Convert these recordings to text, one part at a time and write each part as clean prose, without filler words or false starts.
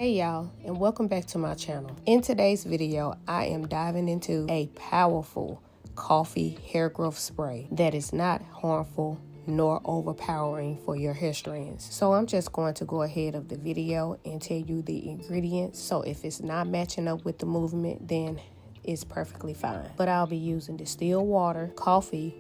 Hey y'all, and welcome back to my channel. In today's video, I am diving into a powerful coffee hair growth spray that is not harmful nor overpowering for your hair strands. So I'm just going to go ahead of the video and tell you the ingredients. So if it's not matching up with the movement, then it's perfectly fine. But I'll be using distilled water, coffee,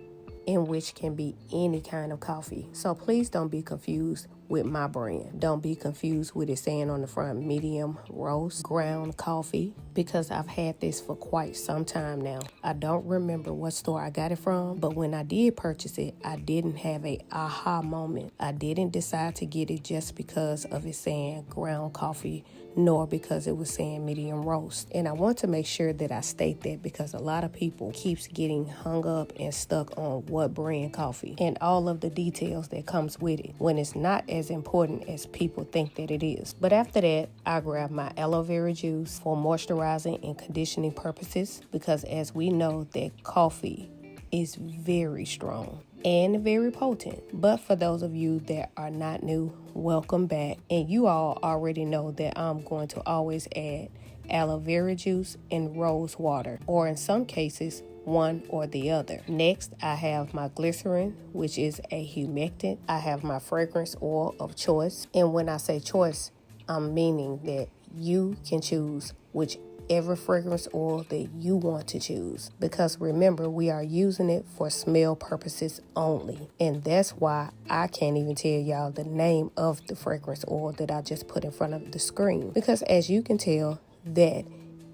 in which can be any kind of coffee. So please don't be confused with my brand. Don't be confused with it saying on the front medium roast ground coffee, because I've had this for quite some time now. I don't remember what store I got it from, but when I did purchase it, I didn't have a aha moment. I didn't decide to get it just because of it saying ground coffee, nor because it was saying medium roast. And I want to make sure that I state that, because a lot of people keeps getting hung up and stuck on what brand coffee and all of the details that comes with it, when it's not as important as people think that it is. But after that, I grab my aloe vera juice for moisturizing and conditioning purposes, because as we know that coffee is very strong and very potent. But for those of you that are not new, welcome back. And you all already know that I'm going to always add aloe vera juice and rose water, or in some cases one or the other. Next, I have my glycerin, which is a humectant. I have my fragrance oil of choice. And when I say choice, I'm meaning that you can choose whichever fragrance oil that you want to choose, because remember, we are using it for smell purposes only. And that's why I can't even tell y'all the name of the fragrance oil that I just put in front of the screen, because as you can tell, that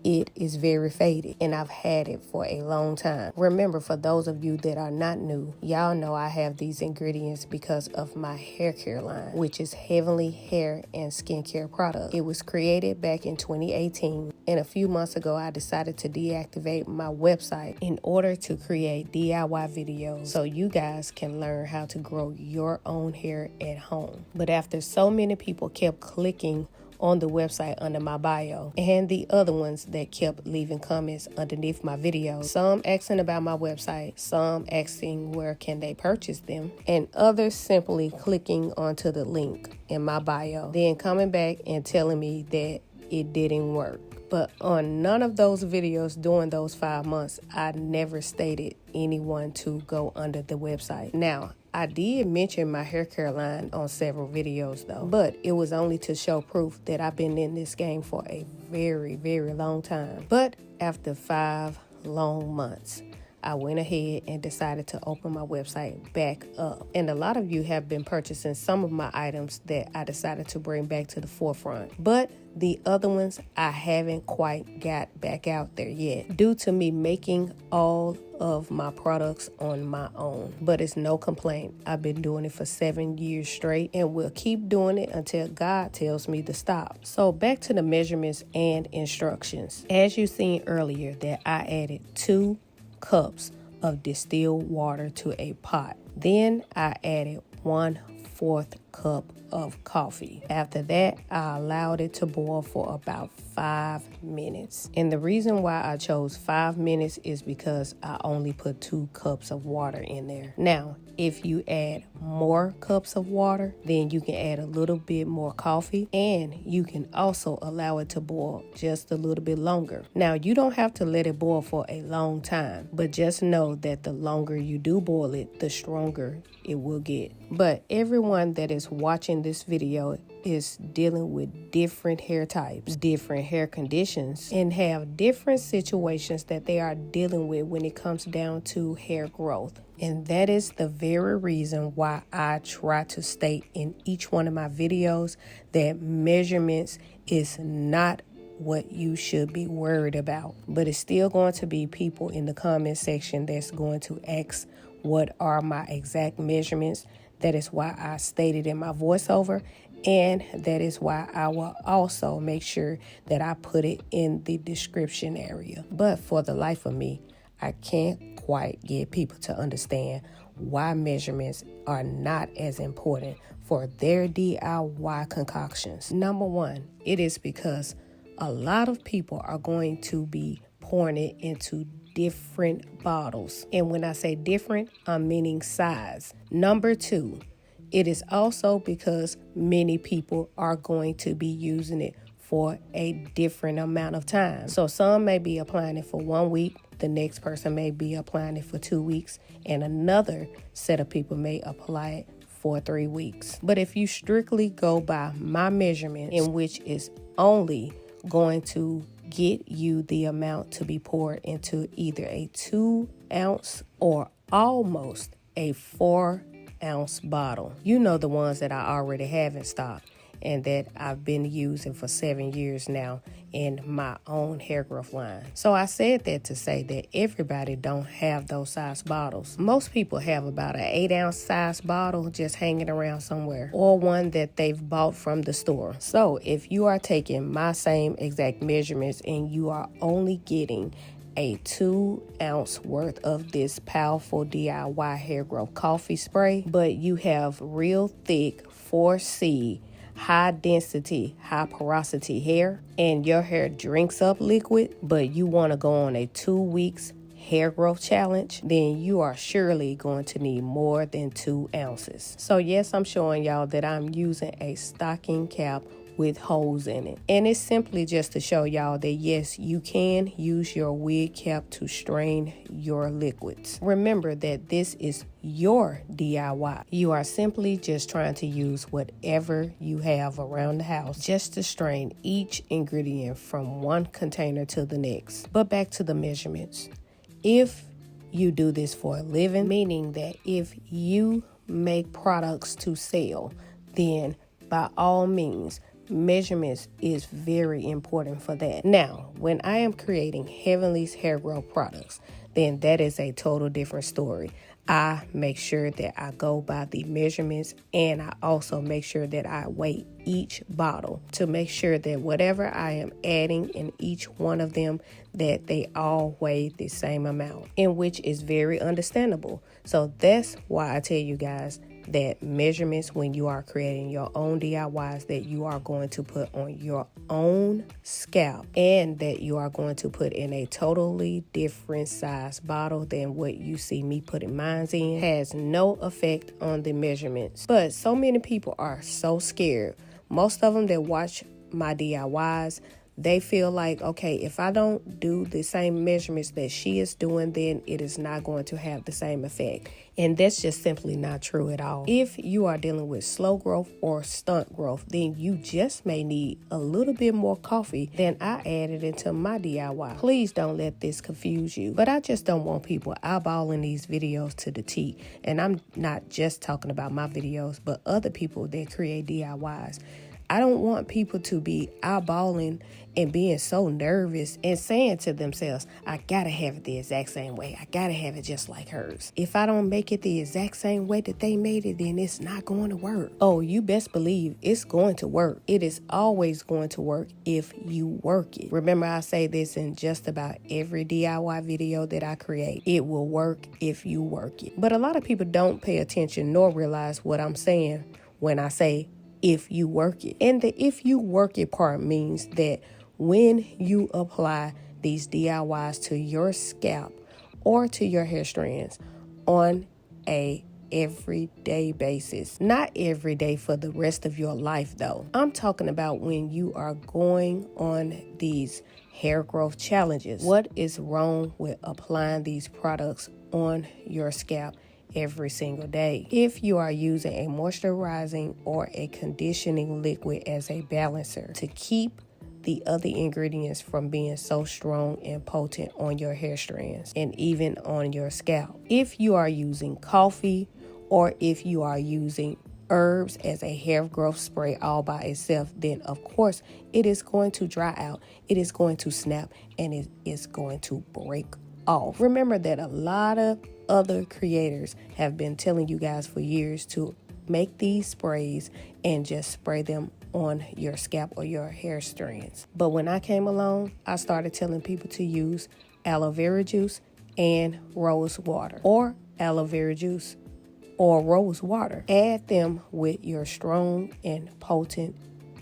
it is very faded and I've had it for a long time. Remember, for those of you that are not new, y'all know I have these ingredients because of my hair care line, which is Heavenly Hair and Skincare Product. It was created back in 2018, and a few months ago I decided to deactivate my website in order to create DIY videos so you guys can learn how to grow your own hair at home. But after so many people kept clicking on the website under my bio, and the other ones that kept leaving comments underneath my videos, some asking about my website, some asking where can they purchase them, and others simply clicking onto the link in my bio, then coming back and telling me that it didn't work. But on none of those videos during those 5 months, I never stated anyone to go under the website. Now, I did mention my hair care line on several videos though, but it was only to show proof that I've been in this game for a very, very long time. But after 5 long months, I went ahead and decided to open my website back up. And a lot of you have been purchasing some of my items that I decided to bring back to the forefront. But the other ones I haven't quite got back out there yet, due to me making all of my products on my own. But it's no complaint. I've been doing it for 7 years straight and will keep doing it until God tells me to stop. So back to the measurements and instructions. As you seen earlier, that I added 2 cups of distilled water to a pot. Then I added 1/4 cup of coffee. After that, I allowed it to boil for about 5 minutes. And the reason why I chose 5 minutes is because I only put 2 cups of water in there. Now, if you add more cups of water, then you can add a little bit more coffee, and you can also allow it to boil just a little bit longer. Now, you don't have to let it boil for a long time, but just know that the longer you do boil it, the stronger it will get. But everyone that is watching this video is dealing with different hair types, different hair conditions, and have different situations that they are dealing with when it comes down to hair growth. And that is the very reason why I try to state in each one of my videos that measurements is not what you should be worried about. But it's still going to be people in the comment section that's going to ask what are my exact measurements. That is why I stated in my voiceover, and that is why I will also make sure that I put it in the description area. But for the life of me, I can't quite get people to understand why measurements are not as important for their DIY concoctions. Number one, it is because a lot of people are going to be pouring it into different bottles. And when I say different, I'm meaning size. Number two, it is also because many people are going to be using it for a different amount of time. So some may be applying it for 1 week, the next person may be applying it for 2 weeks, and another set of people may apply it for 3 weeks. But if you strictly go by my measurement, in which is only going to get you the amount to be poured into either a 2 ounce or almost a 4 ounce bottle. You know, the ones that I already have in stock and that I've been using for 7 years now in my own hair growth line. So I said that to say that everybody don't have those size bottles. Most people have about an 8 ounce size bottle just hanging around somewhere, or one that they've bought from the store. So if you are taking my same exact measurements and you are only getting a 2 ounce worth of this powerful DIY hair growth coffee spray, but you have real thick 4C high density, high porosity hair, and your hair drinks up liquid, but you want to go on a 2 weeks hair growth challenge, then you are surely going to need more than 2 ounces. So yes, I'm showing y'all that I'm using a stocking cap with holes in it. And it's simply just to show y'all that yes, you can use your wig cap to strain your liquids. Remember that this is your DIY. You are simply just trying to use whatever you have around the house just to strain each ingredient from one container to the next. But back to the measurements. If you do this for a living, meaning that if you make products to sell, then by all means, measurements is very important for that. Now, when I am creating Heavenly's hair growth products, then that is a total different story. I make sure that I go by the measurements, and I also make sure that I weigh each bottle to make sure that whatever I am adding in each one of them, that they all weigh the same amount, in which is very understandable. So that's why I tell you guys that measurements when you are creating your own DIYs that you are going to put on your own scalp, and that you are going to put in a totally different size bottle than what you see me putting mine in, has no effect on the measurements. But so many people are so scared. Most of them that watch my DIYs, they feel like, okay, if I don't do the same measurements that she is doing, then it is not going to have the same effect. And that's just simply not true at all. If you are dealing with slow growth or stunt growth, then you just may need a little bit more coffee than I added into my DIY. Please don't let this confuse you. But I just don't want people eyeballing these videos to the T. And I'm not just talking about my videos, but other people that create DIYs. I don't want people to be eyeballing and being so nervous and saying to themselves, I gotta have it the exact same way. I gotta have it just like hers. If I don't make it the exact same way that they made it, then it's not going to work. Oh, you best believe it's going to work. It is always going to work if you work it. Remember, I say this in just about every DIY video that I create. It will work if you work it. But a lot of people don't pay attention nor realize what I'm saying when I say if you work it. And the if you work it part means that when you apply these DIYs to your scalp or to your hair strands on a everyday basis, not every day for the rest of your life though. I'm talking about when you are going on these hair growth challenges. What is wrong with applying these products on your scalp every single day? If you are using a moisturizing or a conditioning liquid as a balancer to keep the other ingredients from being so strong and potent on your hair strands and even on your scalp. If you are using coffee, or if you are using herbs as a hair growth spray all by itself, then of course it is going to dry out, it is going to snap, and it is going to break off. Remember that a lot of other creators have been telling you guys for years to make these sprays and just spray them on your scalp or your hair strands. But when I came along, I started telling people to use aloe vera juice and rose water, or aloe vera juice or rose water. Add them with your strong and potent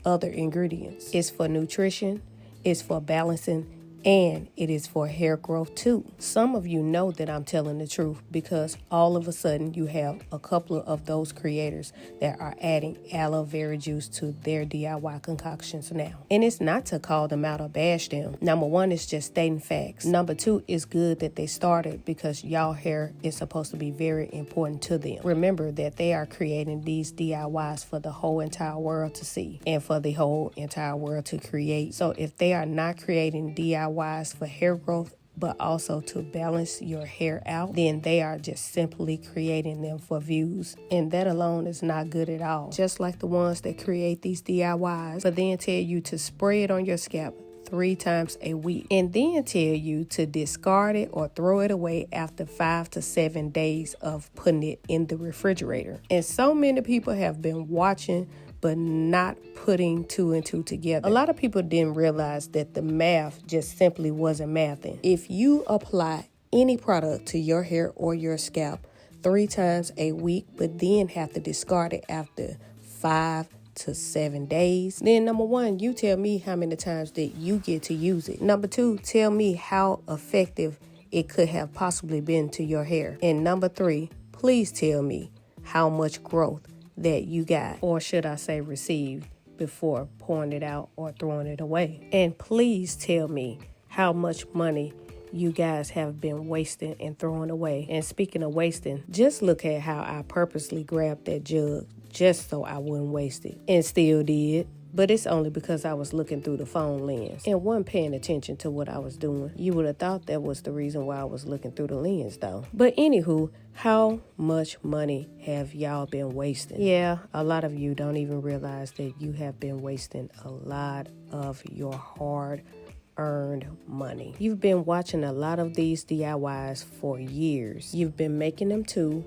other ingredients. It's for nutrition, it's for balancing, And it is for hair growth too. Some of you know that I'm telling the truth because all of a sudden you have a couple of those creators that are adding aloe vera juice to their DIY concoctions now. And it's not to call them out or bash them. Number one is just stating facts. Number two is good that they started because y'all hair is supposed to be very important to them. Remember that they are creating these DIYs for the whole entire world to see and for the whole entire world to create. So if they are not creating DIYs for hair growth, but also to balance your hair out, then they are just simply creating them for views. And that alone is not good at all. Just like the ones that create these DIYs, but then tell you to spray it on your scalp 3 times a week and then tell you to discard it or throw it away after 5 to 7 days of putting it in the refrigerator. And so many people have been watching but not putting 2 and 2 together. A lot of people didn't realize that the math just simply wasn't mathing. If you apply any product to your hair or your scalp 3 times a week, but then have to discard it after 5 to 7 days, then number one, you tell me how many times that you get to use it. Number two, tell me how effective it could have possibly been to your hair. And number three, please tell me how much growth that you got, or should I say received, before pouring it out or throwing it away. And please tell me how much money you guys have been wasting and throwing away. And speaking of wasting, just look at how I purposely grabbed that jug just so I wouldn't waste it, and still did. But it's only because I was looking through the phone lens and wasn't paying attention to what I was doing. You would have thought that was the reason why I was looking through the lens though. But anywho, how much money have y'all been wasting? Yeah, a lot of you don't even realize that you have been wasting a lot of your hard-earned money. You've been watching a lot of these DIYs for years. You've been making them too,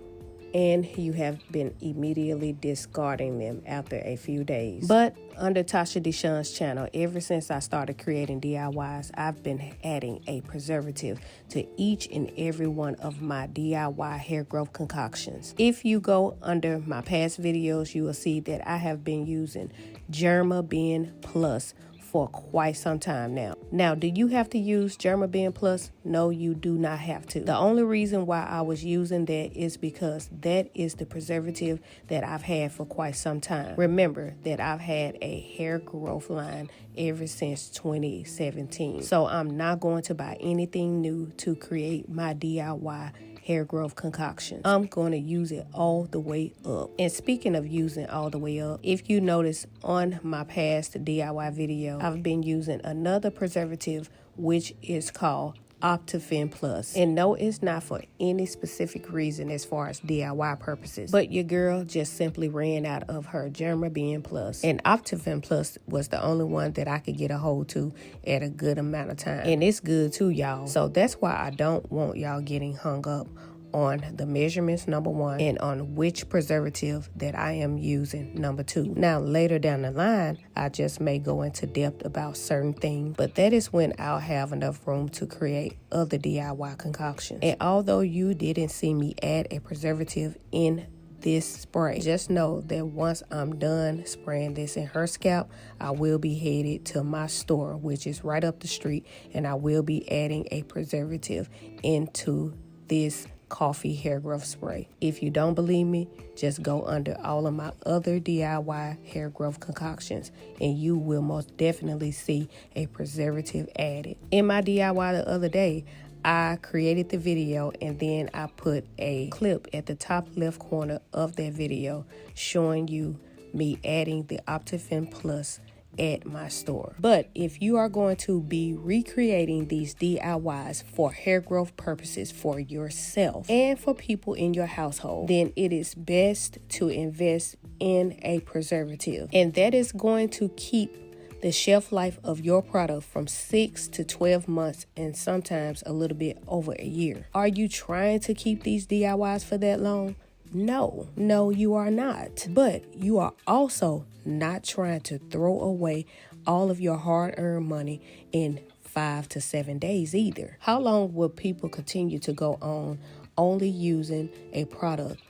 and you have been immediately discarding them after a few days. But under Tasha Deshawn's channel, ever since I started creating DIYs, I've been adding a preservative to each and every one of my DIY hair growth concoctions. If you go under my past videos, you will see that I have been using GERMABEN Plus for quite some time now. Now, do you have to use GERMABEN Plus? No, you do not have to. The only reason why I was using that is because that is the preservative that I've had for quite some time. Remember that I've had a hair growth line ever since 2017. So I'm not going to buy anything new to create my DIY hair growth concoctions. I'm going to use it all the way up. And speaking of using all the way up, if you notice on my past DIY video, I've been using another preservative which is called OPTIPHEN Plus. And no, it's not for any specific reason as far as DIY purposes, but your girl just simply ran out of her GERMABEN Plus, and OPTIPHEN Plus was the only one that I could get a hold to at a good amount of time, and it's good too, y'all. So that's why I don't want y'all getting hung up on the measurements, number one, and on which preservative that I am using, number two. Now, later down the line, I just may go into depth about certain things, but that is when I'll have enough room to create other DIY concoctions. And although you didn't see me add a preservative in this spray, just know that once I'm done spraying this in her scalp, I will be headed to my store, which is right up the street, and I will be adding a preservative into this coffee hair growth spray. If you don't believe me, just go under all of my other DIY hair growth concoctions and you will most definitely see a preservative added. In my DIY the other day, I created the video and then I put a clip at the top left corner of that video showing you me adding the OPTIPHEN Plus at my store. But if you are going to be recreating these DIYs for hair growth purposes for yourself and for people in your household, then it is best to invest in a preservative, and that is going to keep the shelf life of your product from 6 to 12 months and sometimes a little bit over a year. Are you trying to keep these DIYs for that long? No, you are not. But you are also not trying to throw away all of your hard-earned money in 5 to 7 days either. How long will people continue to go on only using a product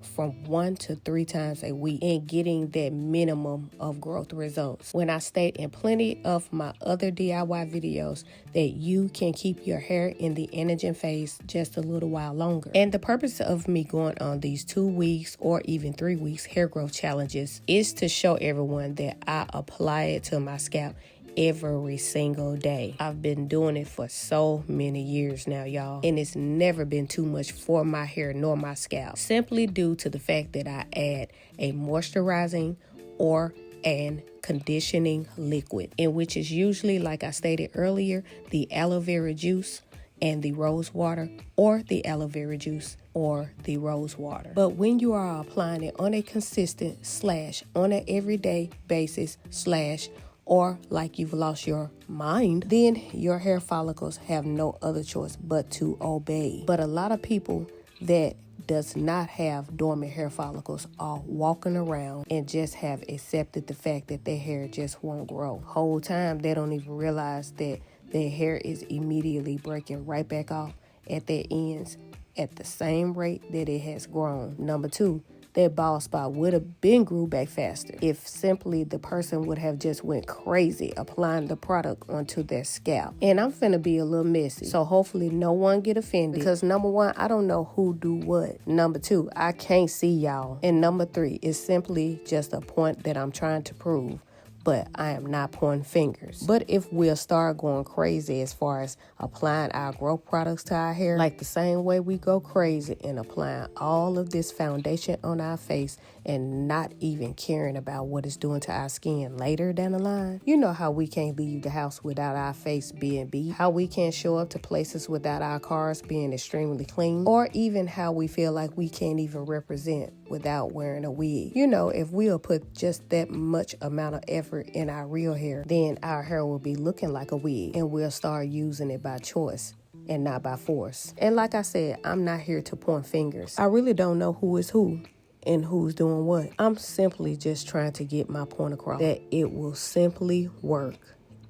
from 1 to 3 times a week and getting that minimum of growth results. When I state in plenty of my other DIY videos that you can keep your hair in the anagen phase just a little while longer. And the purpose of me going on these 2 weeks or even 3 weeks hair growth challenges is to show everyone that I apply it to my scalp every single day. I've been doing it for so many years now, y'all, and it's never been too much for my hair nor my scalp, simply due to the fact that I add a moisturizing or an conditioning liquid, in which is usually, like I stated earlier, the aloe vera juice and the rose water, or the aloe vera juice or the rose water. But when you are applying it on a consistent / on an everyday basis / or like you've lost your mind, then your hair follicles have no other choice but to obey. But a lot of people that does not have dormant hair follicles are walking around and just have accepted the fact that their hair just won't grow. Whole time they don't even realize that their hair is immediately breaking right back off at their ends at the same rate that it has grown. Number 2, that bald spot would have been grew back faster if simply the person would have just went crazy applying the product onto their scalp. And I'm finna be a little messy, so hopefully no one get offended, because number 1, I don't know who do what. Number 2, I can't see y'all. And number 3, is simply just a point that I'm trying to prove, but I am not pointing fingers. But if we'll start going crazy as far as applying our growth products to our hair, like the same way we go crazy in applying all of this foundation on our face and not even caring about what it's doing to our skin later down the line, you know how we can't leave the house without our face being beat, how we can't show up to places without our cars being extremely clean, or even how we feel like we can't even represent without wearing a wig. You know, if we'll put just that much amount of effort in our real hair, then our hair will be looking like a wig, and we'll start using it by choice and not by force. And like I said, I'm not here to point fingers. I really don't know who is who and who's doing what. I'm simply just trying to get my point across that it will simply work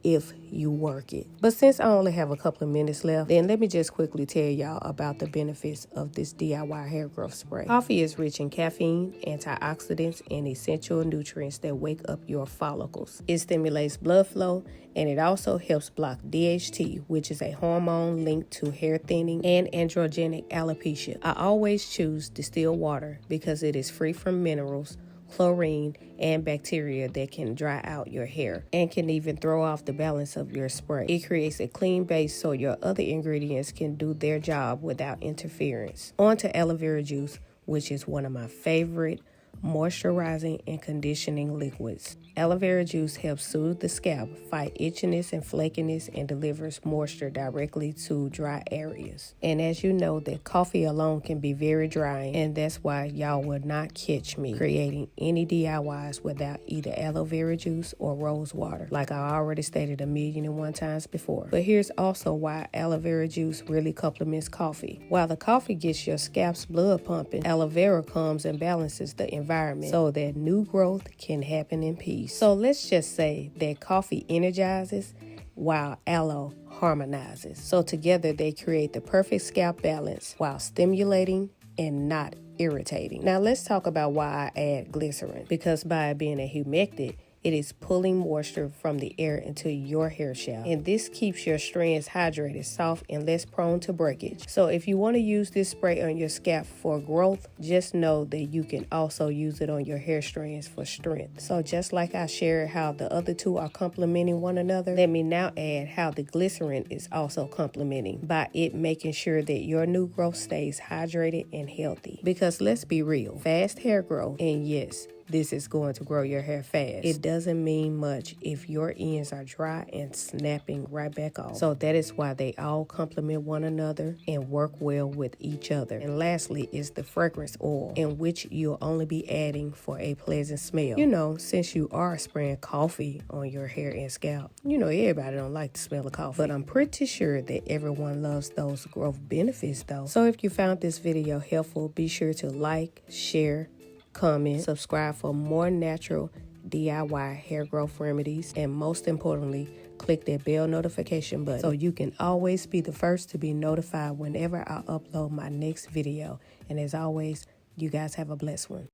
if you work it. But since I only have a couple of minutes left, then let me just quickly tell y'all about the benefits of this DIY hair growth spray. Coffee is rich in caffeine, antioxidants, and essential nutrients that wake up your follicles. It stimulates blood flow, and it also helps block DHT, which is a hormone linked to hair thinning and androgenic alopecia. I always choose distilled water because it is free from minerals, chlorine, and bacteria that can dry out your hair and can even throw off the balance of your spray. It creates a clean base so your other ingredients can do their job without interference. On to aloe vera juice, which is one of my favorite moisturizing and conditioning liquids. Aloe vera juice helps soothe the scalp, fight itchiness and flakiness, and delivers moisture directly to dry areas. And as you know, that coffee alone can be very drying, and that's why y'all will not catch me creating any DIYs without either aloe vera juice or rose water, like I already stated 1,000,001 times before. But here's also why aloe vera juice really complements coffee. While the coffee gets your scalp's blood pumping, aloe vera calms and balances the environment so that new growth can happen in peace. So let's just say that coffee energizes while aloe harmonizes. So together they create the perfect scalp balance while stimulating and not irritating. Now let's talk about why I add glycerin. Because by being a humectant, it is pulling moisture from the air into your hair shaft, and this keeps your strands hydrated, soft, and less prone to breakage. So if you want to use this spray on your scalp for growth, just know that you can also use it on your hair strands for strength. So just like I shared how the other two are complementing one another, let me now add how the glycerin is also complementing by it making sure that your new growth stays hydrated and healthy. Because let's be real, fast hair growth, and yes, this is going to grow your hair fast, it doesn't mean much if your ends are dry and snapping right back off. So that is why they all complement one another and work well with each other. And lastly is the fragrance oil, in which you'll only be adding for a pleasant smell. You know, since you are spraying coffee on your hair and scalp, you know everybody don't like the smell of coffee, but I'm pretty sure that everyone loves those growth benefits though. So if you found this video helpful, be sure to like, share, comment, subscribe for more natural DIY hair growth remedies, and most importantly, click that bell notification button so you can always be the first to be notified whenever I upload my next video. And as always, You guys have a blessed one.